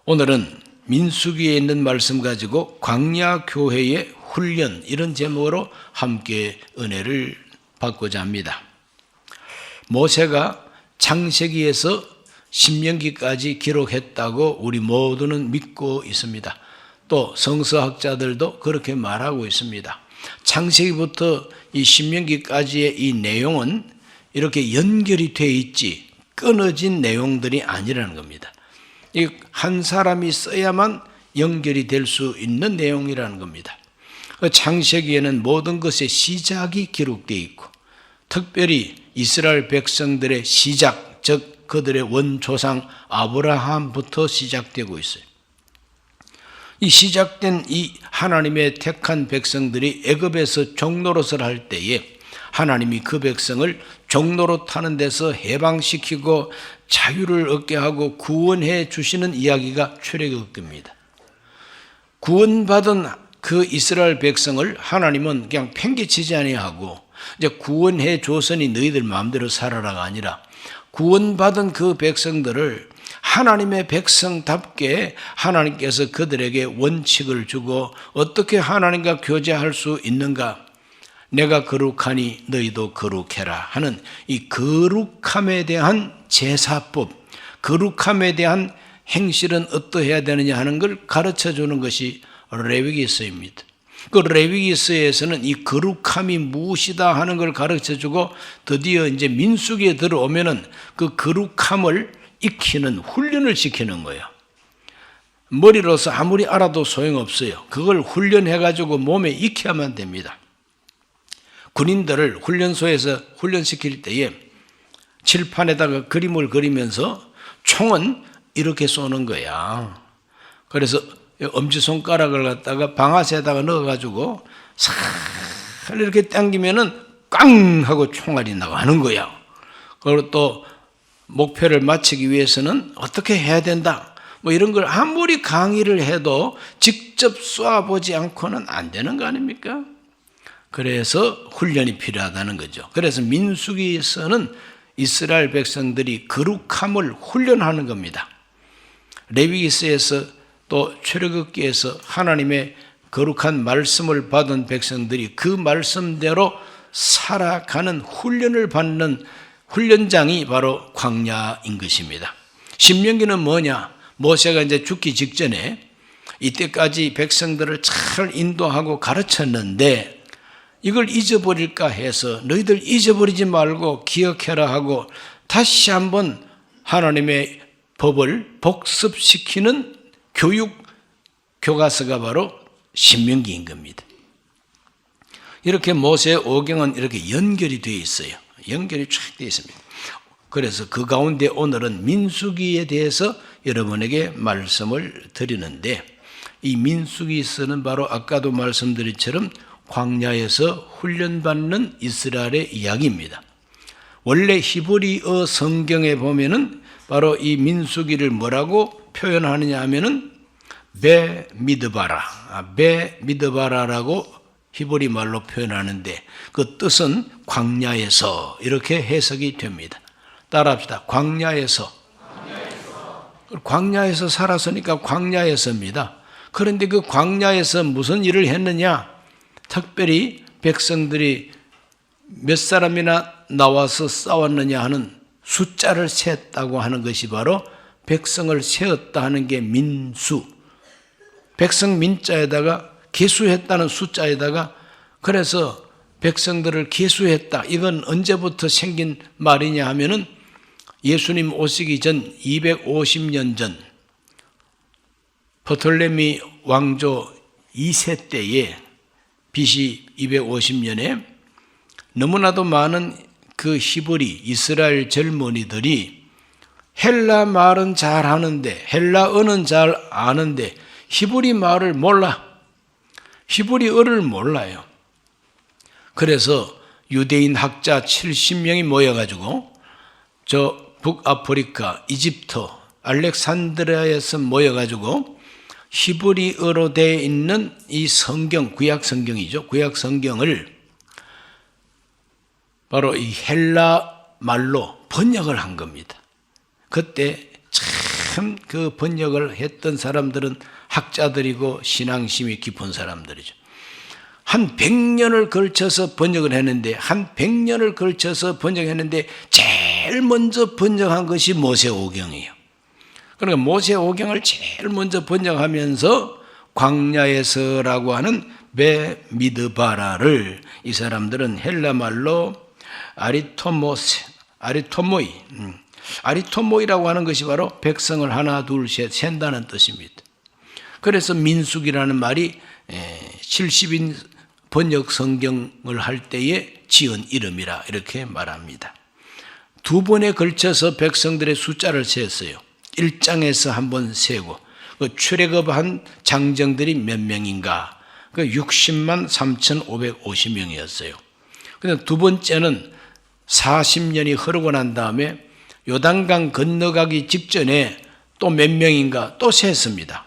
오늘은 민수기에 있는 말씀 가지고 광야 교회의 훈련, 이런 제목으로 함께 은혜를 받고자 합니다. 모세가 창세기에서 신명기까지 기록했다고 우리 모두는 믿고 있습니다. 또 성서학자들도 그렇게 말하고 있습니다. 창세기부터 이 신명기까지의 이 내용은 이렇게 연결이 되어 있지 끊어진 내용들이 아니라는 겁니다. 이 한 사람이 써야만 연결이 될 수 있는 내용이라는 겁니다. 창세기에는 모든 것의 시작이 기록되어 있고, 특별히 이스라엘 백성들의 시작, 즉 그들의 원조상 아브라함부터 시작되고 있어요. 이 시작된 이 하나님의 택한 백성들이 애굽에서 종노릇을 할 때에 하나님이 그 백성을 종노릇 하는 데서 해방시키고 자유를 얻게 하고 구원해 주시는 이야기가 출애굽기입니다. 구원받은 그 이스라엘 백성을 하나님은 그냥 팽개치지 아니하고 이제 구원해 줬으니 너희들 마음대로 살아라가 아니라, 구원받은 그 백성들을 하나님의 백성답게 하나님께서 그들에게 원칙을 주고 어떻게 하나님과 교제할 수 있는가, 내가 거룩하니 너희도 거룩해라 하는 이 거룩함에 대한 제사법, 거룩함에 대한 행실은 어떠해야 되느냐 하는 걸 가르쳐주는 것이 레위기서입니다. 그 레위기서에서는 이 거룩함이 무엇이다 하는 걸 가르쳐주고, 드디어 이제 민수기에 들어오면은 그 거룩함을 익히는 훈련을 시키는 거예요. 머리로서 아무리 알아도 소용없어요. 그걸 훈련해가지고 몸에 익혀야만 됩니다. 군인들을 훈련소에서 훈련시킬 때에 칠판에다가 그림을 그리면서 총은 이렇게 쏘는 거야. 그래서 엄지손가락을 갖다가 방아쇠에다가 넣어가지고 살 이렇게 당기면은 깡 하고 총알이 나가는 거야. 그리고 또 목표를 맞추기 위해서는 어떻게 해야 된다, 뭐 이런 걸 아무리 강의를 해도 직접 쏘아보지 않고는 안 되는 거 아닙니까? 그래서 훈련이 필요하다는 거죠. 그래서 민수기에서는 이스라엘 백성들이 거룩함을 훈련하는 겁니다. 레위기서에서 또 출애굽기에서 하나님의 거룩한 말씀을 받은 백성들이 그 말씀대로 살아가는 훈련을 받는 훈련장이 바로 광야인 것입니다. 신명기는 뭐냐? 모세가 이제 죽기 직전에 이때까지 백성들을 잘 인도하고 가르쳤는데 이걸 잊어버릴까 해서 너희들 잊어버리지 말고 기억해라 하고 다시 한번 하나님의 법을 복습시키는 교육 교과서가 바로 신명기인 겁니다. 이렇게 모세의 오경은 이렇게 연결이 되어 있어요. 연결이 쫙 되어 있습니다. 그래서 그 가운데 오늘은 민수기에 대해서 여러분에게 말씀을 드리는데, 이 민수기서는 바로 아까도 말씀드린 처럼 광야에서 훈련받는 이스라엘의 이야기입니다. 원래 히브리어 성경에 보면은 바로 이 민수기를 뭐라고 표현하느냐 하면은 베미드바라라고 히브리 말로 표현하는데, 그 뜻은 광야에서 이렇게 해석이 됩니다. 따라합시다. 광야에서 살았으니까 광야에서입니다. 그런데 그 광야에서 무슨 일을 했느냐? 특별히 백성들이 몇 사람이나 나와서 싸웠느냐 하는 숫자를 셌다고 하는 것이 바로 백성을 세었다 하는 게 민수. 백성 민자에다가 계수했다는 숫자에다가, 그래서 백성들을 계수했다. 이건 언제부터 생긴 말이냐 하면은 예수님 오시기 전 250년 전 버톨레미 왕조 2세 때에 BC 250년에 너무나도 많은 그 히브리 이스라엘 젊은이들이 헬라 말은 잘 하는데, 헬라어는 잘 아는데 히브리 말을 몰라. 히브리어를 몰라요. 그래서 유대인 학자 70명이 모여가지고 저 북아프리카, 이집트, 알렉산드리아에서 모여가지고 히브리어로 되어 있는 이 성경, 구약 성경이죠. 구약 성경을 바로 이 헬라 말로 번역을 한 겁니다. 그때 참 참 그 번역을 했던 사람들은 학자들이고 신앙심이 깊은 사람들이죠. 한 100년을 걸쳐서 번역을 했는데 제일 먼저 번역한 것이 모세오경이에요. 그러니까 모세오경을 제일 먼저 번역하면서 광야에서라고 하는 베미드바라를 이 사람들은 헬라말로 아리토모이라고 하는 것이 바로 백성을 하나 둘 셋 센다는 뜻입니다. 그래서 민수기라는 말이 70인 번역 성경을 할 때에 지은 이름이라 이렇게 말합니다. 두 번에 걸쳐서 백성들의 숫자를 셌어요. 1장에서 한번 세고 출애굽한 장정들이 몇 명인가? 60만 3,550명이었어요. 근데 두 번째는 40년이 흐르고 난 다음에 요단강 건너가기 직전에 또 몇 명인가 또 셌습니다.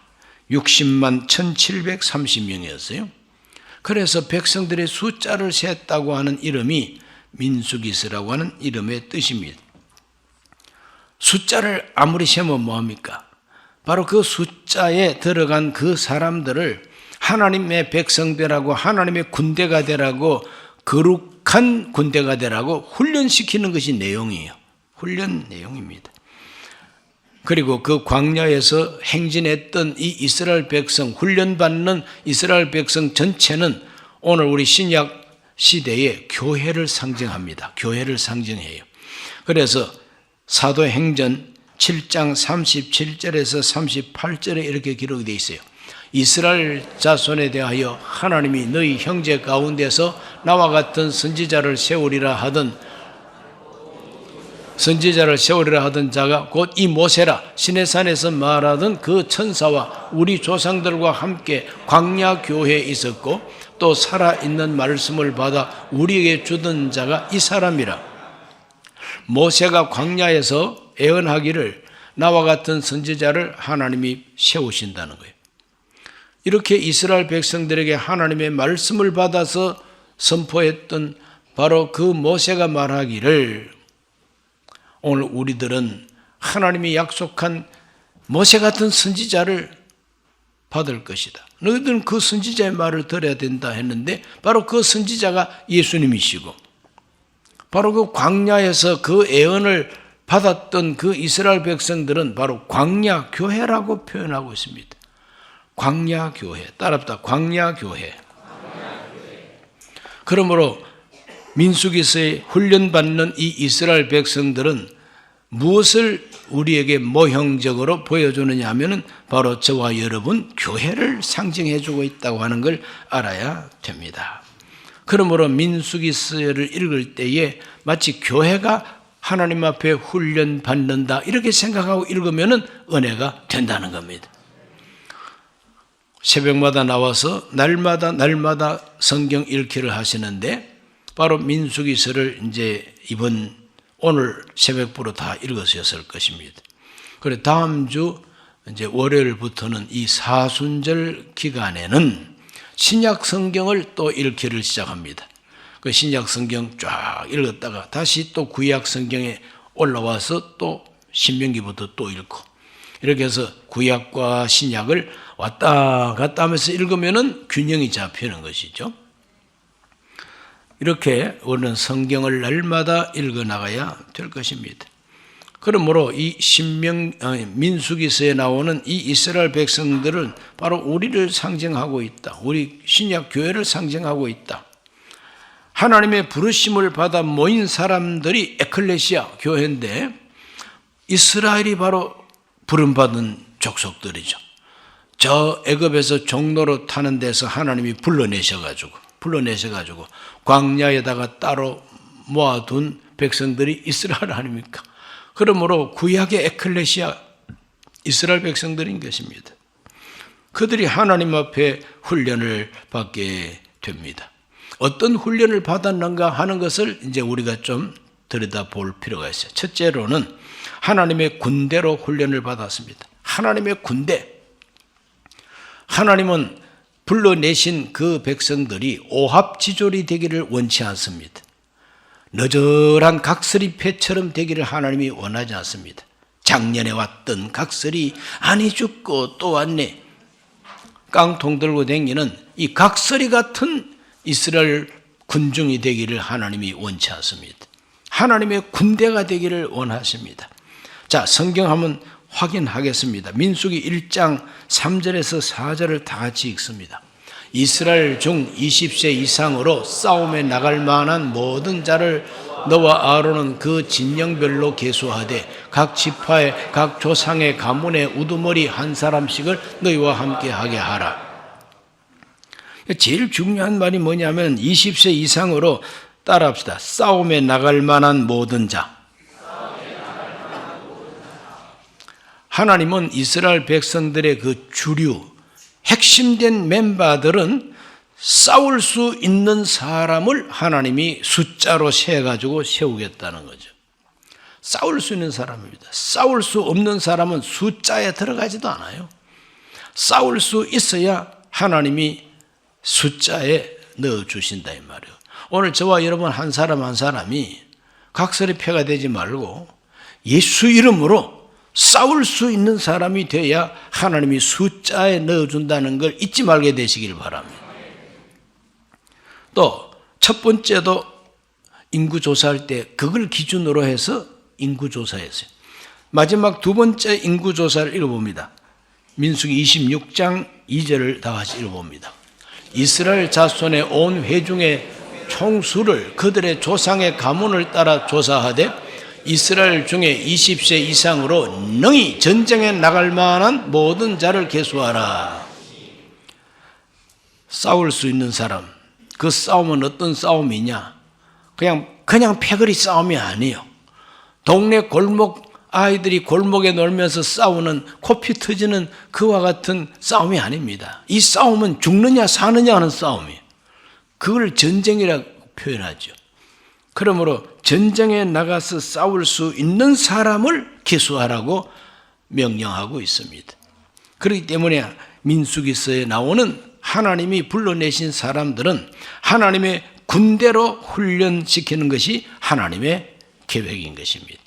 60만 1,730명이었어요. 그래서 백성들의 숫자를 셌다고 하는 이름이 민수기스라고 하는 이름의 뜻입니다. 숫자를 아무리 세면 뭐합니까? 바로 그 숫자에 들어간 그 사람들을 하나님의 백성되라고, 하나님의 군대가 되라고, 거룩한 군대가 되라고 훈련시키는 것이 내용이에요. 훈련 내용입니다. 그리고 그 광야에서 행진했던 이 이스라엘 백성, 훈련받는 이스라엘 백성 전체는 오늘 우리 신약 시대에 교회를 상징합니다. 교회를 상징해요. 그래서 사도행전 7장 37절에서 38절에 이렇게 기록되어 있어요. 이스라엘 자손에 대하여 하나님이 너희 형제 가운데서 나와 같은 선지자를 세우리라 하던 자가 곧 이 모세라, 시내산에서 말하던 그 천사와 우리 조상들과 함께 광야 교회에 있었고 또 살아있는 말씀을 받아 우리에게 주던 자가 이 사람이라. 모세가 광야에서 애언하기를 나와 같은 선지자를 하나님이 세우신다는 거예요. 이렇게 이스라엘 백성들에게 하나님의 말씀을 받아서 선포했던 바로 그 모세가 말하기를 오늘 우리들은 하나님이 약속한 모세 같은 선지자를 받을 것이다. 너희들은 그 선지자의 말을 들어야 된다 했는데 바로 그 선지자가 예수님이시고 바로 그 광야에서 그 애언을 받았던 그 이스라엘 백성들은 바로 광야 교회라고 표현하고 있습니다. 광야 교회. 따라합시다. 광야 교회. 그러므로 민수기서에 훈련받는 이 이스라엘 백성들은 무엇을 우리에게 모형적으로 보여주느냐 하면은 바로 저와 여러분 교회를 상징해 주고 있다고 하는 걸 알아야 됩니다. 그러므로 민수기서를 읽을 때에 마치 교회가 하나님 앞에 훈련받는다 이렇게 생각하고 읽으면은 은혜가 된다는 겁니다. 새벽마다 나와서 날마다 성경 읽기를 하시는데 바로 민수기서를 이제 오늘 새벽부로 다 읽으셨을 것입니다. 그래 다음 주 이제 월요일부터는 이 사순절 기간에는 신약 성경을 또 읽기를 시작합니다. 그 신약 성경 쫙 읽었다가 다시 또 구약 성경에 올라와서 또 신명기부터 또 읽고 이렇게 해서 구약과 신약을 왔다 갔다 하면서 읽으면은 균형이 잡히는 것이죠. 이렇게 우리는 성경을 날마다 읽어 나가야 될 것입니다. 그러므로 이 민수기서에 나오는 이 이스라엘 백성들은 바로 우리를 상징하고 있다. 우리 신약 교회를 상징하고 있다. 하나님의 부르심을 받아 모인 사람들이 에클레시아 교회인데 이스라엘이 바로 부름받은 족속들이죠. 저 애굽에서 종로로 타는 데서 하나님이 불러내셔가지고 광야에다가 따로 모아둔 백성들이 이스라엘 아닙니까? 그러므로 구약의 에클레시아 이스라엘 백성들인 것입니다. 그들이 하나님 앞에 훈련을 받게 됩니다. 어떤 훈련을 받았는가 하는 것을 이제 우리가 좀 들여다볼 필요가 있어요. 첫째로는 하나님의 군대로 훈련을 받았습니다. 하나님의 군대. 하나님은 불러내신 그 백성들이 오합지졸이 되기를 원치 않습니다. 너절한 각설이 패처럼 되기를 하나님이 원하지 않습니다. 작년에 왔던 각설이 아니 죽고 또 왔네. 깡통 들고 다니는 이 각설이 같은 이스라엘 군중이 되기를 하나님이 원치 않습니다. 하나님의 군대가 되기를 원하십니다. 자, 성경 한번 확인하겠습니다. 민수기 1장 3절에서 4절을 다 같이 읽습니다. 이스라엘 중 20세 이상으로 싸움에 나갈 만한 모든 자를 너와 아론은 그 진영별로 계수하되 각 지파의 각 조상의 가문의 우두머리 한 사람씩을 너희와 함께 하게 하라. 제일 중요한 말이 뭐냐면 20세 이상으로 따라합시다. 싸움에 나갈 만한 모든 자. 하나님은 이스라엘 백성들의 그 주류, 핵심된 멤버들은 싸울 수 있는 사람을 하나님이 숫자로 세가지고 세우겠다는 거죠. 싸울 수 있는 사람입니다. 싸울 수 없는 사람은 숫자에 들어가지도 않아요. 싸울 수 있어야 하나님이 숫자에 넣어주신다 이 말이에요. 오늘 저와 여러분 한 사람 한 사람이 각설의 표가 되지 말고 예수 이름으로 싸울 수 있는 사람이 돼야 하나님이 숫자에 넣어준다는 걸 잊지 말게 되시길 바랍니다. 또 첫 번째도 인구조사할 때 그걸 기준으로 해서 인구조사했어요. 마지막 두 번째 인구조사를 읽어봅니다. 민수기 26장 2절을 다 같이 읽어봅니다. 이스라엘 자손의 온 회중의 총수를 그들의 조상의 가문을 따라 조사하되 이스라엘 중에 20세 이상으로 능히 전쟁에 나갈 만한 모든 자를 계수하라. 싸울 수 있는 사람, 그 싸움은 어떤 싸움이냐? 그냥 패거리 싸움이 아니에요. 동네 골목 아이들이 골목에 놀면서 싸우는 코피 터지는 그와 같은 싸움이 아닙니다. 이 싸움은 죽느냐 사느냐 하는 싸움이에요. 그걸 전쟁이라고 표현하죠. 그러므로 전쟁에 나가서 싸울 수 있는 사람을 계수하라고 명령하고 있습니다. 그렇기 때문에 민수기서에 나오는 하나님이 불러내신 사람들은 하나님의 군대로 훈련시키는 것이 하나님의 계획인 것입니다.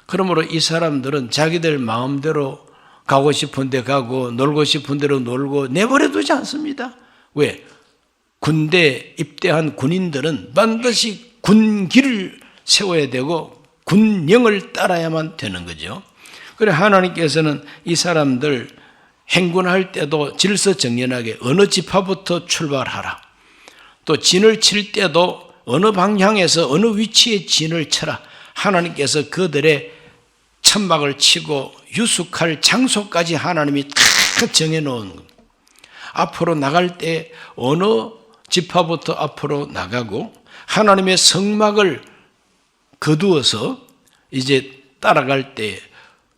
그러므로 이 사람들은 자기들 마음대로 가고 싶은 데 가고 놀고 싶은 대로 놀고 내버려 두지 않습니다. 왜? 군대에 입대한 군인들은 반드시 군기를 세워야 되고 군령을 따라야만 되는 거죠. 그래 하나님께서는 이 사람들 행군할 때도 질서정연하게 어느 지파부터 출발하라. 또 진을 칠 때도 어느 방향에서 어느 위치에 진을 쳐라. 하나님께서 그들의 천막을 치고 유숙할 장소까지 하나님이 다 정해놓은 겁니다. 앞으로 나갈 때 어느 지파부터 앞으로 나가고 하나님의 성막을 거두어서 이제 따라갈 때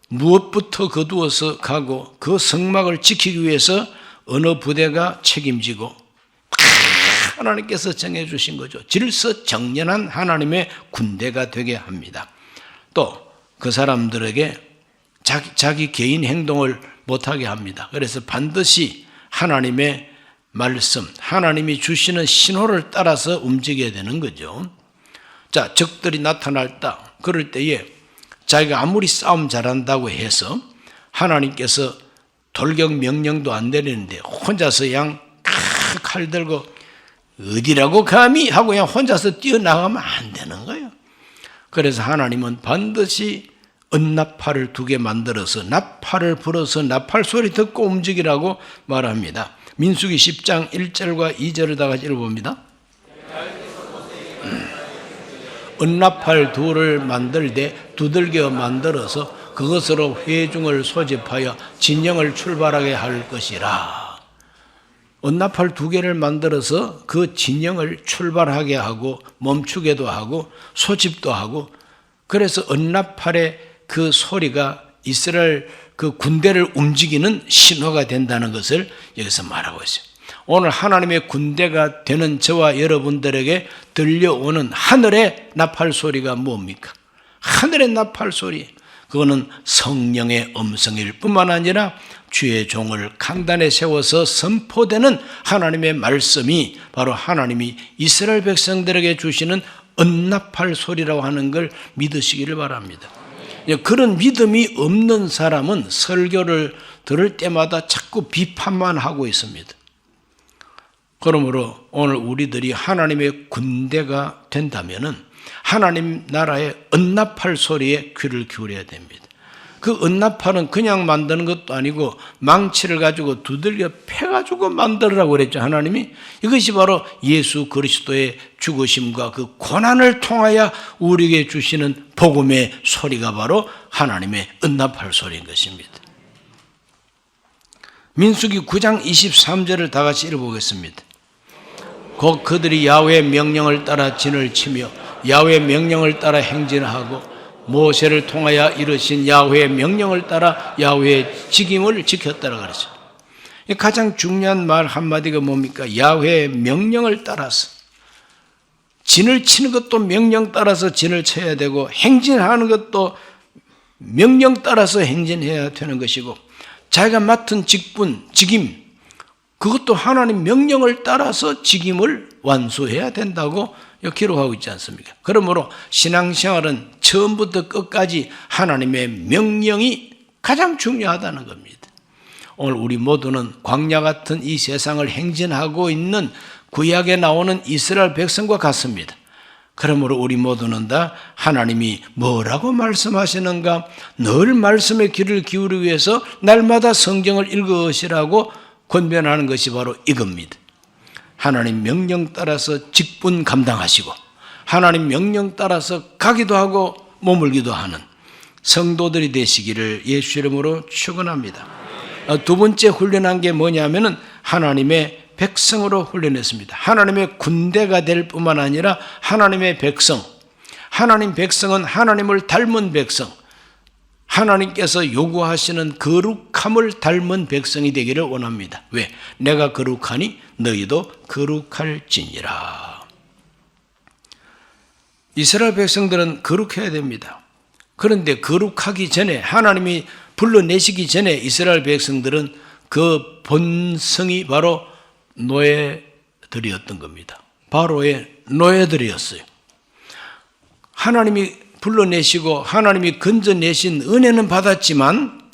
무엇부터 거두어서 가고 그 성막을 지키기 위해서 어느 부대가 책임지고 하나님께서 정해주신 거죠. 질서정연한 하나님의 군대가 되게 합니다. 또 그 사람들에게 자기 개인 행동을 못하게 합니다. 그래서 반드시 하나님의 말씀, 하나님이 주시는 신호를 따라서 움직여야 되는 거죠. 자, 적들이 나타났다. 그럴 때에 자기가 아무리 싸움 잘한다고 해서 하나님께서 돌격 명령도 안 내리는데 혼자서 그냥 칼 들고 어디라고 감히 하고 그냥 혼자서 뛰어나가면 안 되는 거예요. 그래서 하나님은 반드시 은나팔을 2개 만들어서 나팔을 불어서 나팔 소리 듣고 움직이라고 말합니다. 민수기 10장 1절과 2절을 다 같이 읽어봅니다. 은나팔 2를 만들되 두들겨 만들어서 그것으로 회중을 소집하여 진영을 출발하게 할 것이라. 은나팔 2개를 만들어서 그 진영을 출발하게 하고 멈추게도 하고 소집도 하고, 그래서 은나팔의 그 소리가 이스라엘 그 군대를 움직이는 신호가 된다는 것을 여기서 말하고 있어요. 오늘 하나님의 군대가 되는 저와 여러분들에게 들려오는 하늘의 나팔 소리가 뭡니까? 하늘의 나팔 소리, 그거는 성령의 음성일 뿐만 아니라 주의 종을 강단에 세워서 선포되는 하나님의 말씀이 바로 하나님이 이스라엘 백성들에게 주시는 은나팔 소리라고 하는 걸 믿으시기를 바랍니다. 그런 믿음이 없는 사람은 설교를 들을 때마다 자꾸 비판만 하고 있습니다. 그러므로 오늘 우리들이 하나님의 군대가 된다면은 하나님 나라의 언납할 소리에 귀를 기울여야 됩니다. 그 언납할은 그냥 만드는 것도 아니고 망치를 가지고 두들겨 패가지고 만들으라고 그랬죠. 하나님이. 이것이 바로 예수 그리스도의 죽으심과 그 고난을 통하여 우리에게 주시는 복음의 소리가 바로 하나님의 언납할 소리인 것입니다. 민수기 9장 23절을 다 같이 읽어보겠습니다. 곧 그들이 야훼의 명령을 따라 진을 치며 야훼의 명령을 따라 행진하고 모세를 통하여 이르신 야훼의 명령을 따라 야훼의 직임을 지켰다고 그랬어요. 가장 중요한 말 한마디가 뭡니까? 야훼의 명령을 따라서. 진을 치는 것도 명령 따라서 진을 쳐야 되고 행진하는 것도 명령 따라서 행진해야 되는 것이고 자기가 맡은 직임 그것도 하나님 명령을 따라서 직임을 완수해야 된다고 기록하고 있지 않습니까? 그러므로 신앙생활은 처음부터 끝까지 하나님의 명령이 가장 중요하다는 겁니다. 오늘 우리 모두는 광야 같은 이 세상을 행진하고 있는 구약에 나오는 이스라엘 백성과 같습니다. 그러므로 우리 모두는 다 하나님이 뭐라고 말씀하시는가 늘 말씀의 귀를 기울이기 위해서 날마다 성경을 읽으시라고 권면하는 것이 바로 이겁니다. 하나님 명령 따라서 직분 감당하시고 하나님 명령 따라서 가기도 하고 머물기도 하는 성도들이 되시기를 예수 이름으로 축원합니다. 두 번째 훈련한 게 뭐냐면은 하나님의 백성으로 훈련했습니다. 하나님의 군대가 될 뿐만 아니라 하나님의 백성. 하나님 백성은 하나님을 닮은 백성. 하나님께서 요구하시는 거룩함을 닮은 백성이 되기를 원합니다. 왜? 내가 거룩하니 너희도 거룩할지니라. 이스라엘 백성들은 거룩해야 됩니다. 그런데 거룩하기 전에 하나님이 불러내시기 전에 이스라엘 백성들은 그 본성이 바로 노예들이었던 겁니다. 바로의 노예들이었어요. 하나님이 불러내시고 하나님이 건져내신 은혜는 받았지만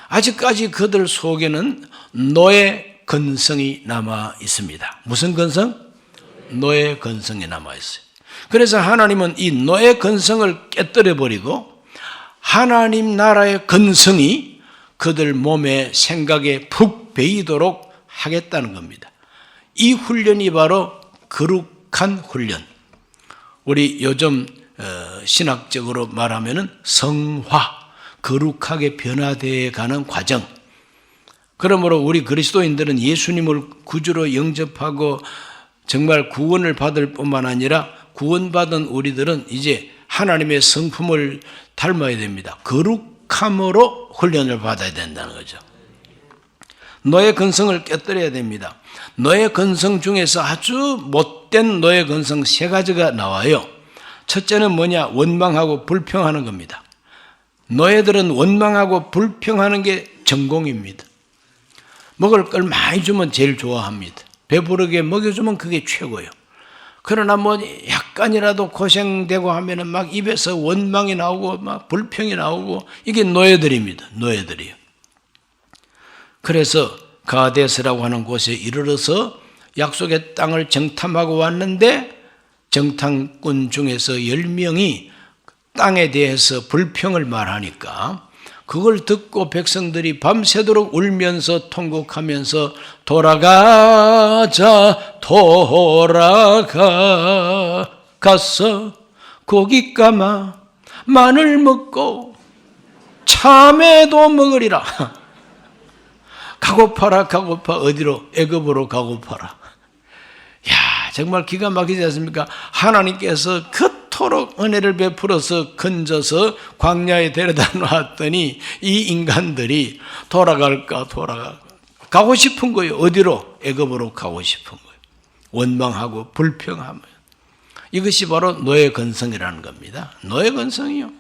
아직까지 그들 속에는 노예 근성이 남아 있습니다. 무슨 근성? 노예 근성이 남아 있어요. 그래서 하나님은 이 노예 근성을 깨뜨려 버리고 하나님 나라의 근성이 그들 몸의 생각에 푹 배이도록 하겠다는 겁니다. 이 훈련이 바로 거룩한 훈련. 우리 요즘 신학적으로 말하면은 성화, 거룩하게 변화되어 가는 과정. 그러므로 우리 그리스도인들은 예수님을 구주로 영접하고 정말 구원을 받을 뿐만 아니라 구원받은 우리들은 이제 하나님의 성품을 닮아야 됩니다. 거룩함으로 훈련을 받아야 된다는 거죠. 너의 근성을 깨뜨려야 됩니다. 너의 근성 중에서 아주 못된 너의 근성 세 가지가 나와요. 첫째는 뭐냐? 원망하고 불평하는 겁니다. 너희들은 원망하고 불평하는 게 전공입니다. 먹을 걸 많이 주면 제일 좋아합니다. 배부르게 먹여주면 그게 최고예요. 그러나 뭐 약간이라도 고생되고 하면은 막 입에서 원망이 나오고 막 불평이 나오고 이게 노예들입니다. 노예들이요. 그래서 가데스라고 하는 곳에 이르러서 약속의 땅을 정탐하고 왔는데 정탐꾼 중에서 10명이 땅에 대해서 불평을 말하니까 그걸 듣고 백성들이 밤새도록 울면서 통곡하면서 돌아가자 가서 고기 까마 마늘 먹고 참외도 먹으리라. 가고파라 가고파. 어디로? 애굽으로 가고파라. 야, 정말 기가 막히지 않습니까? 하나님께서 그토록 은혜를 베풀어서 건져서 광야에 데려다 놨더니 이 인간들이 돌아갈까 가고 싶은 거예요. 어디로? 애굽으로 가고 싶은 거예요. 원망하고 불평하며. 이것이 바로 노예 근성이라는 겁니다. 노예 근성이요.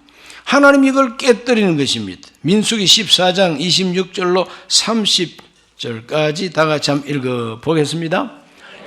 하나님 이걸 깨뜨리는 것입니다. 민수기 14장 26절로 30절까지 다 같이 한번 읽어보겠습니다.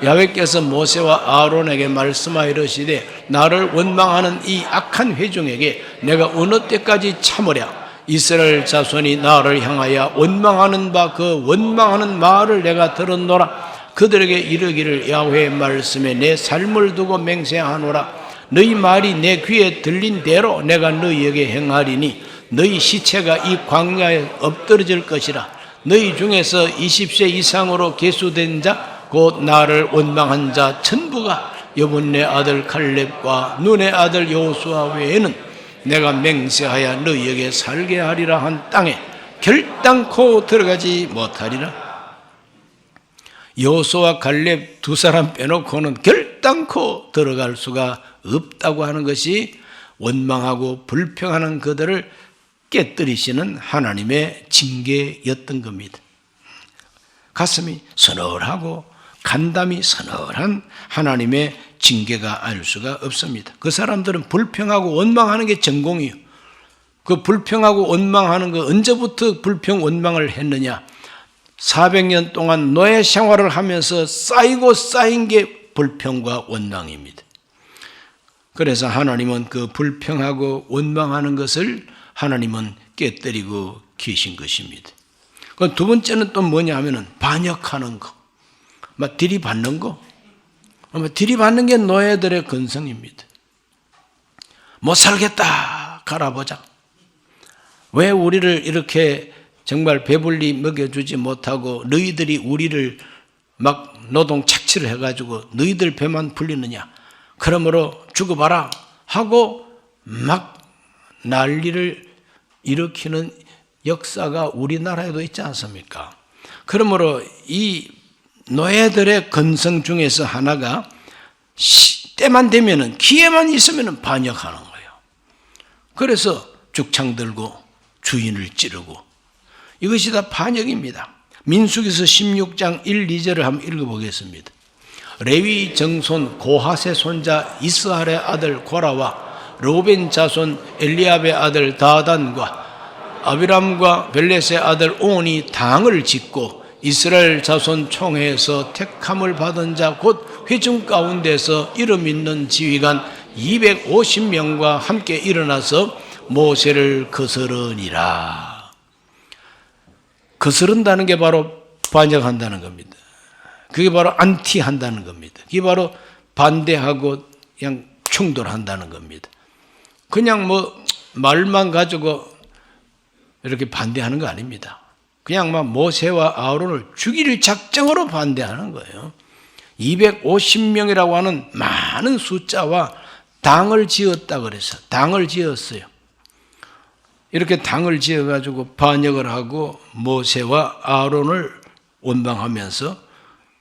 야훼께서 모세와 아론에게 말씀하여 이르시되 나를 원망하는 이 악한 회중에게 내가 어느 때까지 참으랴. 이스라엘 자손이 나를 향하여 원망하는 바 그 원망하는 말을 내가 들었노라. 그들에게 이르기를 야훼의 말씀에 내 삶을 두고 맹세하노라. 너희 말이 내 귀에 들린 대로 내가 너희에게 행하리니 너희 시체가 이 광야에 엎드러질 것이라. 너희 중에서 20세 이상으로 계수된 자 곧 나를 원망한 자 전부가 여분네 아들 갈렙과 눈의 아들 여호수아 외에는 내가 맹세하여 너희에게 살게 하리라 한 땅에 결단코 들어가지 못하리라. 여호수아 갈렙 두 사람 빼놓고는 결단코 들어갈 수가 없다고 하는 것이 원망하고 불평하는 그들을 깨뜨리시는 하나님의 징계였던 겁니다. 가슴이 서늘하고 간담이 서늘한 하나님의 징계가 아닐 수가 없습니다. 그 사람들은 불평하고 원망하는 게 전공이에요. 그 불평하고 원망하는 거 언제부터 불평 원망을 했느냐? 400년 동안 노예 생활을 하면서 쌓이고 쌓인 게 불평과 원망입니다. 그래서 하나님은 그 불평하고 원망하는 것을 하나님은 깨뜨리고 계신 것입니다. 두 번째는 또 뭐냐 하면은 반역하는 거. 막 들이받는 거. 들이받는 게 노예들의 근성입니다. 못 살겠다. 갈아보자. 왜 우리를 이렇게 정말 배불리 먹여주지 못하고 너희들이 우리를 막 노동 착취를 해가지고 너희들 배만 불리느냐. 그러므로 죽어봐라 하고 막 난리를 일으키는 역사가 우리나라에도 있지 않습니까? 그러므로 이 노예들의 근성 중에서 하나가 때만 되면은 기회만 있으면은 반역하는 거예요. 그래서 죽창 들고 주인을 찌르고 이것이 다 반역입니다. 민수기서 16장 1, 2절을 한번 읽어보겠습니다. 레위 정손 고핫의 손자 이스할의 아들 고라와 르우벤 자손 엘리압의 아들 다단과 아비람과 벨렛의 아들 온이 당을 짓고 이스라엘 자손 총회에서 택함을 받은 자 곧 회중 가운데서 이름 있는 지휘관 250명과 함께 일어나서 모세를 거스르니라. 거스른다는 게 바로 반역한다는 겁니다. 그게 바로 안티한다는 겁니다. 그게 바로 반대하고 그냥 충돌한다는 겁니다. 그냥 뭐 말만 가지고 이렇게 반대하는 거 아닙니다. 그냥 막 모세와 아론을 죽일 작정으로 반대하는 거예요. 250명이라고 하는 많은 숫자와 당을 지었다 그래서 당을 지었어요. 이렇게 당을 지어가지고 반역을 하고 모세와 아론을 원망하면서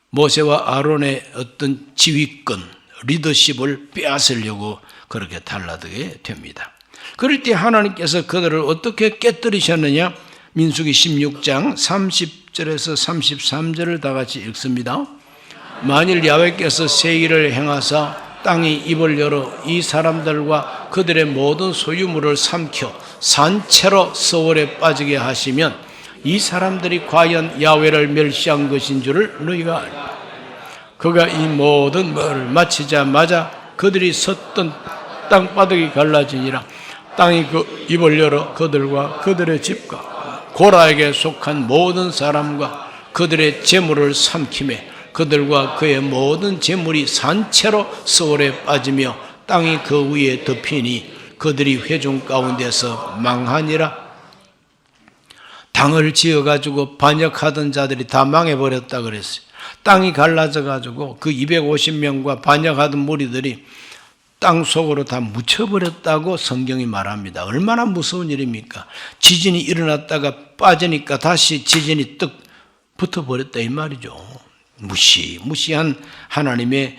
모세와 아론의 어떤 지휘권, 리더십을 빼앗으려고 그렇게 달라들게 됩니다. 그럴 때 하나님께서 그들을 어떻게 깨뜨리셨느냐? 민수기 16장 30절에서 33절을 다 같이 읽습니다. 만일 야훼께서 새 일을 행하사 땅이 입을 열어 이 사람들과 그들의 모든 소유물을 삼켜 산채로 서울에 빠지게 하시면 이 사람들이 과연 야훼를 멸시한 것인 줄을 너희가 알라. 그가 이 모든 말을 마치자마자 그들이 섰던 땅바닥이 갈라지니라. 땅이 그 입을 열어 그들과 그들의 집과 고라에게 속한 모든 사람과 그들의 재물을 삼키매 그들과 그의 모든 재물이 산채로 서울에 빠지며 땅이 그 위에 덮이니 그들이 회중 가운데서 망하니라. 당을 지어가지고 반역하던 자들이 다 망해버렸다 그랬어요. 땅이 갈라져가지고 그 250명과 반역하던 무리들이 땅 속으로 다 묻혀버렸다고 성경이 말합니다. 얼마나 무서운 일입니까? 지진이 일어났다가 빠지니까 다시 지진이 떡 붙어버렸다 이 말이죠. 무시무시한 하나님의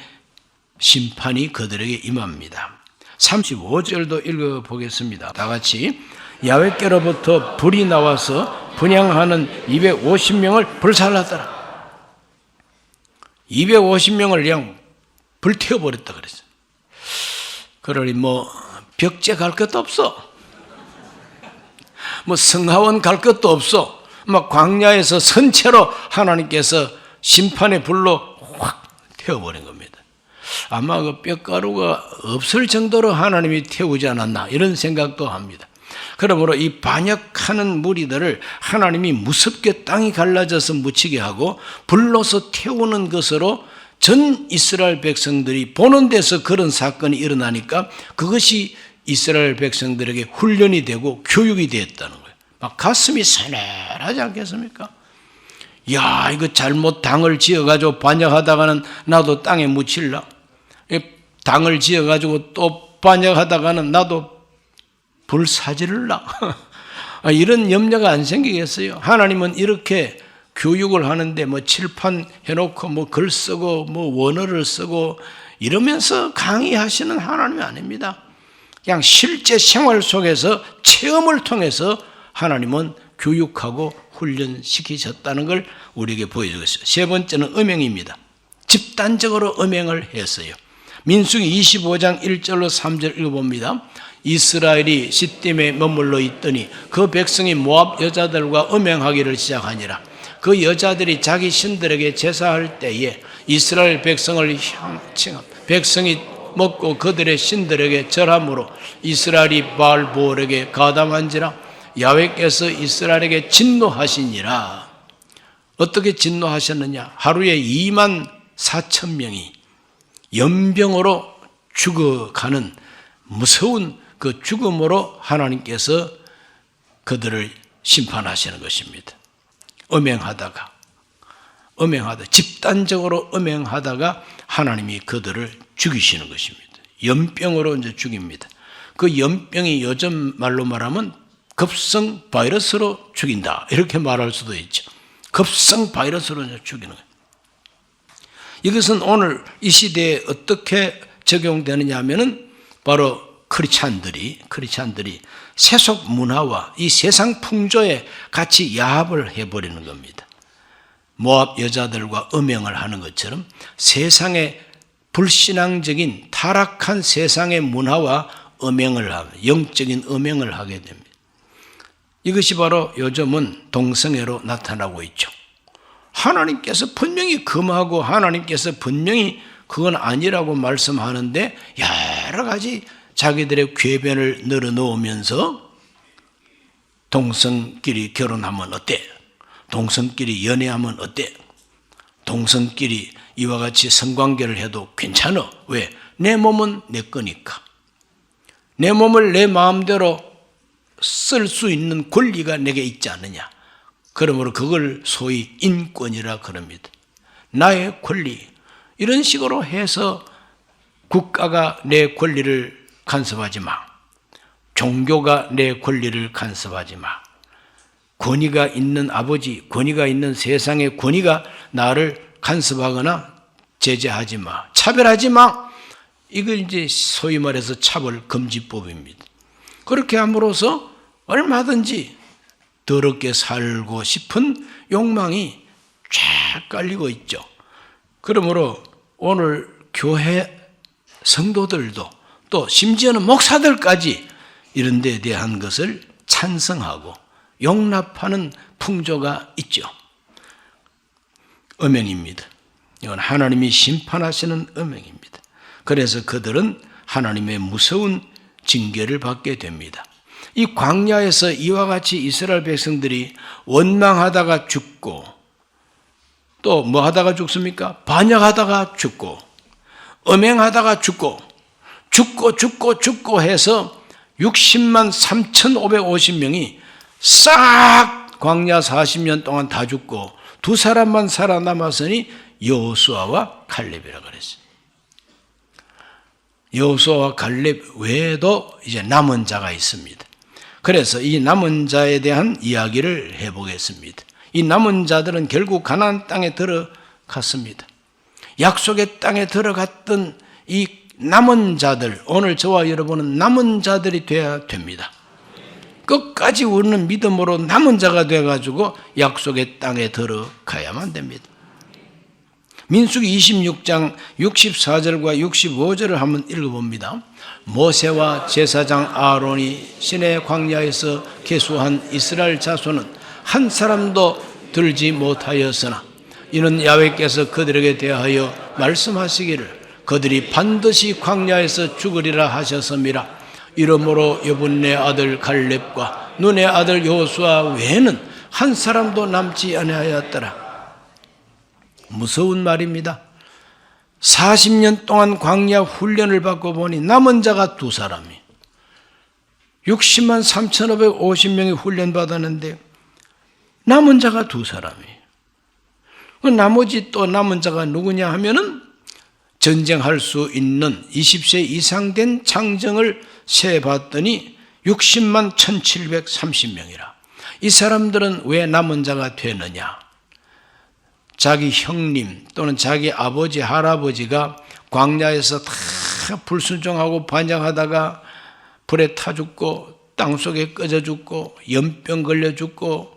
심판이 그들에게 임합니다. 35절도 읽어보겠습니다. 다 같이. 야훼께로부터 불이 나와서 분향하는 250명을 불살랐더라. 250명을 그냥 불태워버렸다 그랬어요. 그러니 뭐 벽제 갈 것도 없어. 뭐 성하원 갈 것도 없어. 막 광야에서 선체로 하나님께서 심판의 불로 확 태워버린 겁니다. 아마 그 뼈가루가 없을 정도로 하나님이 태우지 않았나 이런 생각도 합니다. 그러므로 이 반역하는 무리들을 하나님이 무섭게 땅이 갈라져서 묻히게 하고 불로서 태우는 것으로 전 이스라엘 백성들이 보는 데서 그런 사건이 일어나니까 그것이 이스라엘 백성들에게 훈련이 되고 교육이 되었다는 거예요. 막 가슴이 서늘하지 않겠습니까? 야, 이거 잘못 당을 지어가지고 반역하다가는 나도 땅에 묻힐라. 당을 지어가지고 또 반역하다가는 나도 불사지를라. 이런 염려가 안 생기겠어요? 하나님은 이렇게 교육을 하는데 뭐 칠판 해놓고 뭐 글 쓰고 뭐 원어를 쓰고 이러면서 강의하시는 하나님이 아닙니다. 그냥 실제 생활 속에서 체험을 통해서 하나님은 교육하고 훈련시키셨다는 걸 우리에게 보여주겠어요. 세 번째는 음행입니다. 집단적으로 음행을 했어요. 민수기 25장 1절로 3절 읽어봅니다. 이스라엘이 시딤에 머물러 있더니 그 백성이 모압 여자들과 음행하기를 시작하니라. 그 여자들이 자기 신들에게 제사할 때에 이스라엘 백성을 향칭함. 백성이 먹고 그들의 신들에게 절함으로 이스라엘이 바알보올에게 가담한지라. 야훼께서 이스라엘에게 진노하시니라. 어떻게 진노하셨느냐? 하루에 2만 4천 명이 연병으로 죽어가는 무서운 그 죽음으로 하나님께서 그들을 심판하시는 것입니다. 음행하다가 집단적으로 음행하다가 하나님이 그들을 죽이시는 것입니다. 연병으로 이제 죽입니다. 그 연병이 요즘 말로 말하면 급성 바이러스로 죽인다 이렇게 말할 수도 있죠. 급성 바이러스로 죽이는 거예요. 이것은 오늘 이 시대에 어떻게 적용되느냐 하면은 바로 크리스찬들이 세속 문화와 이 세상 풍조에 같이 야합을 해버리는 겁니다. 모압 여자들과 음행을 하는 것처럼 세상의 불신앙적인 타락한 세상의 문화와 음행을 하고 영적인 음행을 하게 됩니다. 이것이 바로 요즘은 동성애로 나타나고 있죠. 하나님께서 분명히 금하고 하나님께서 분명히 그건 아니라고 말씀하는데 여러 가지 자기들의 궤변을 늘어놓으면서 동성끼리 결혼하면 어때? 동성끼리 연애하면 어때? 동성끼리 이와 같이 성관계를 해도 괜찮아. 왜? 내 몸은 내 거니까. 내 몸을 내 마음대로 쓸 수 있는 권리가 내게 있지 않느냐. 그러므로 그걸 소위 인권이라 그럽니다. 나의 권리. 이런 식으로 해서 국가가 내 권리를 간섭하지 마. 종교가 내 권리를 간섭하지 마. 권위가 있는 아버지, 권위가 있는 세상의 권위가 나를 간섭하거나 제재하지 마. 차별하지 마. 이걸 이제 소위 말해서 차별금지법입니다. 그렇게 함으로써 얼마든지 더럽게 살고 싶은 욕망이 쫙 깔리고 있죠. 그러므로 오늘 교회 성도들도 또 심지어는 목사들까지 이런 데에 대한 것을 찬성하고 용납하는 풍조가 있죠. 음행입니다. 이건 하나님이 심판하시는 음행입니다. 그래서 그들은 하나님의 무서운 징계를 받게 됩니다. 이 광야에서 이와 같이 이스라엘 백성들이 원망하다가 죽고 또 뭐 하다가 죽습니까? 반역하다가 죽고 음행하다가 죽고 해서 60만 3,550명이 싹 광야 40년 동안 다 죽고 두 사람만 살아남았으니 여호수아와 갈렙이라 그랬어요. 여호수아와 갈렙 외에도 이제 남은 자가 있습니다. 그래서 이 남은 자에 대한 이야기를 해보겠습니다. 이 남은 자들은 결국 가나안 땅에 들어갔습니다. 약속의 땅에 들어갔던 이 남은 자들, 오늘 저와 여러분은 남은 자들이 되어야 됩니다. 끝까지 우리는 믿음으로 남은 자가 되어가지고 약속의 땅에 들어가야만 됩니다. 민수기 26장 64절과 65절을 한번 읽어봅니다. 모세와 제사장 아론이 시내 광야에서 계수한 이스라엘 자손은 한 사람도 들지 못하였으나 이는 야훼께서 그들에게 대하여 말씀하시기를 그들이 반드시 광야에서 죽으리라 하셨음이라. 이러므로 여분네 아들 갈렙과 눈의 아들 여호수아 외에는 한 사람도 남지 아니하였더라. 무서운 말입니다. 40년 동안 광야 훈련을 받고 보니 남은 자가 두 사람이 60만 3,550명이 훈련받았는데 남은 자가 두 사람이. 그 나머지 또 남은 자가 누구냐 하면은 전쟁할 수 있는 20세 이상 된 장정을 세봤더니 60만 1,730명이라. 이 사람들은 왜 남은 자가 되느냐? 자기 형님 또는 자기 아버지, 할아버지가 광야에서 다 불순종하고 반역하다가 불에 타 죽고 땅속에 꺼져 죽고 연병 걸려 죽고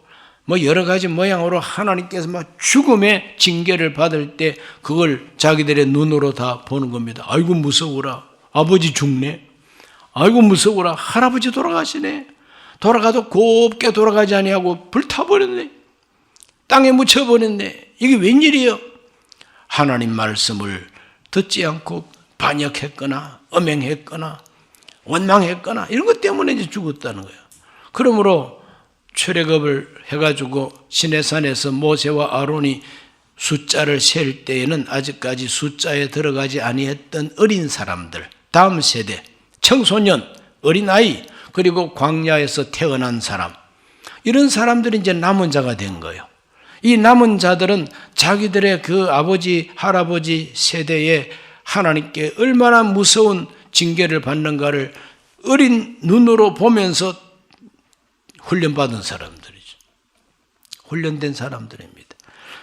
뭐 여러 가지 모양으로 하나님께서 막 죽음의 징계를 받을 때 그걸 자기들의 눈으로 다 보는 겁니다. 아이고 무서워라. 아버지 죽네. 아이고 무서워라. 할아버지 돌아가시네. 돌아가도 곱게 돌아가지 아니하고 불타버렸네. 땅에 묻혀버렸네. 이게 웬일이에요? 하나님 말씀을 듣지 않고 반역했거나 엄행했거나 원망했거나 이런 것 때문에 이제 죽었다는 거예요. 그러므로 출애굽을 해가지고 시내산에서 모세와 아론이 숫자를 셀 때에는 아직까지 숫자에 들어가지 아니했던 어린 사람들, 다음 세대, 청소년, 어린아이, 그리고 광야에서 태어난 사람, 이런 사람들이 이제 남은 자가 된 거예요. 이 남은 자들은 자기들의 그 아버지, 할아버지 세대에 하나님께 얼마나 무서운 징계를 받는가를 어린 눈으로 보면서 훈련받은 사람들이죠. 훈련된 사람들입니다.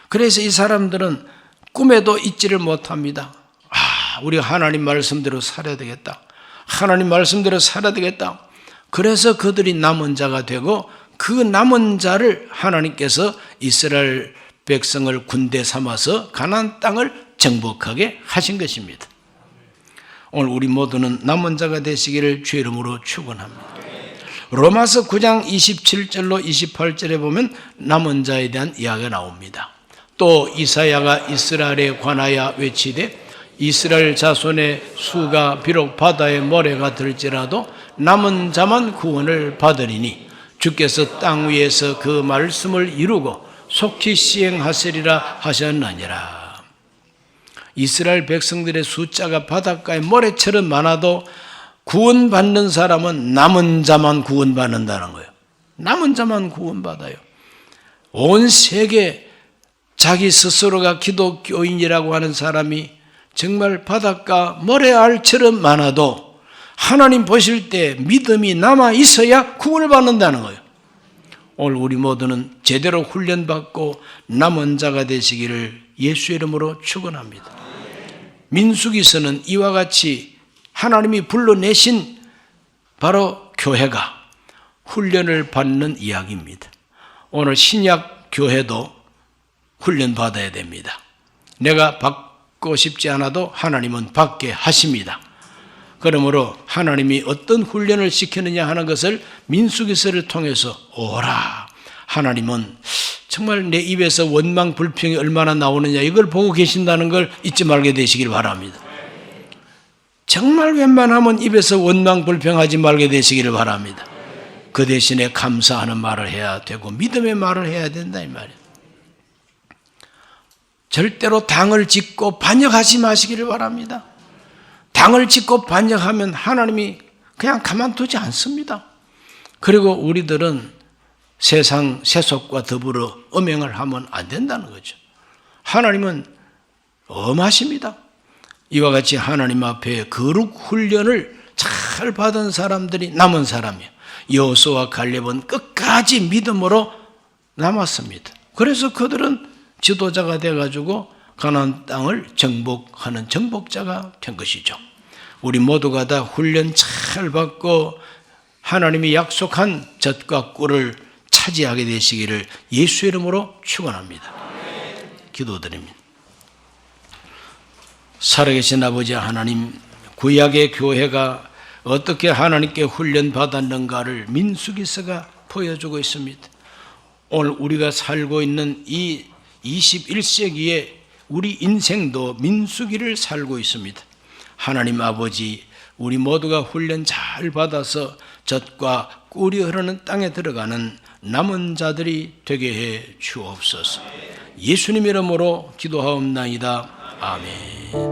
그래서 이 사람들은 꿈에도 잊지를 못합니다. 우리가 하나님 말씀대로 살아야 되겠다. 하나님 말씀대로 살아야 되겠다. 그래서 그들이 남은 자가 되고 그 남은 자를 하나님께서 이스라엘 백성을 군대 삼아서 가나안 땅을 정복하게 하신 것입니다. 오늘 우리 모두는 남은 자가 되시기를 주의 이름으로 축원합니다. 로마서 9장 27절로 28절에 보면 남은 자에 대한 이야기가 나옵니다. 또 이사야가 이스라엘에 관하여 외치되 이스라엘 자손의 수가 비록 바다의 모래가 들지라도 남은 자만 구원을 받으리니 주께서 땅 위에서 그 말씀을 이루고 속히 시행하시리라 하셨느니라. 이스라엘 백성들의 숫자가 바닷가의 모래처럼 많아도 구원받는 사람은 남은 자만 구원받는다는 거예요. 남은 자만 구원받아요. 온 세계 자기 스스로가 기독교인이라고 하는 사람이 정말 바닷가 모래알처럼 많아도 하나님 보실 때 믿음이 남아 있어야 구원을 받는다는 거예요. 오늘 우리 모두는 제대로 훈련받고 남은 자가 되시기를 예수의 이름으로 축원합니다. 민수기서는 이와 같이 하나님이 불러내신 바로 교회가 훈련을 받는 이야기입니다. 오늘 신약 교회도 훈련받아야 됩니다. 내가 받고 싶지 않아도 하나님은 받게 하십니다. 그러므로 하나님이 어떤 훈련을 시키느냐 하는 것을 민수기서를 통해서 오라. 하나님은 정말 내 입에서 원망 불평이 얼마나 나오느냐 이걸 보고 계신다는 걸 잊지 말게 되시길 바랍니다. 정말 웬만하면 입에서 원망 불평하지 말게 되시기를 바랍니다. 그 대신에 감사하는 말을 해야 되고 믿음의 말을 해야 된다 이 말이에요. 절대로 당을 짓고 반역하지 마시기를 바랍니다. 당을 짓고 반역하면 하나님이 그냥 가만두지 않습니다. 그리고 우리들은 세상 세속과 더불어 엄행을 하면 안 된다는 거죠. 하나님은 엄하십니다. 이와 같이 하나님 앞에 거룩 훈련을 잘 받은 사람들이 남은 사람이에요. 여호수아와 갈렙은 끝까지 믿음으로 남았습니다. 그래서 그들은 지도자가 돼가지고 가나안 땅을 정복하는 정복자가 된 것이죠. 우리 모두가 다 훈련 잘 받고 하나님이 약속한 젖과 꿀을 차지하게 되시기를 예수의 이름으로 축원합니다. 기도드립니다. 살아계신 아버지 하나님, 구약의 교회가 어떻게 하나님께 훈련받았는가를 민수기서가 보여주고 있습니다. 오늘 우리가 살고 있는 이 21세기에 우리 인생도 민수기를 살고 있습니다. 하나님 아버지, 우리 모두가 훈련 잘 받아서 젖과 꿀이 흐르는 땅에 들어가는 남은 자들이 되게 해 주옵소서. 예수님 이름으로 기도하옵나이다. 아멘.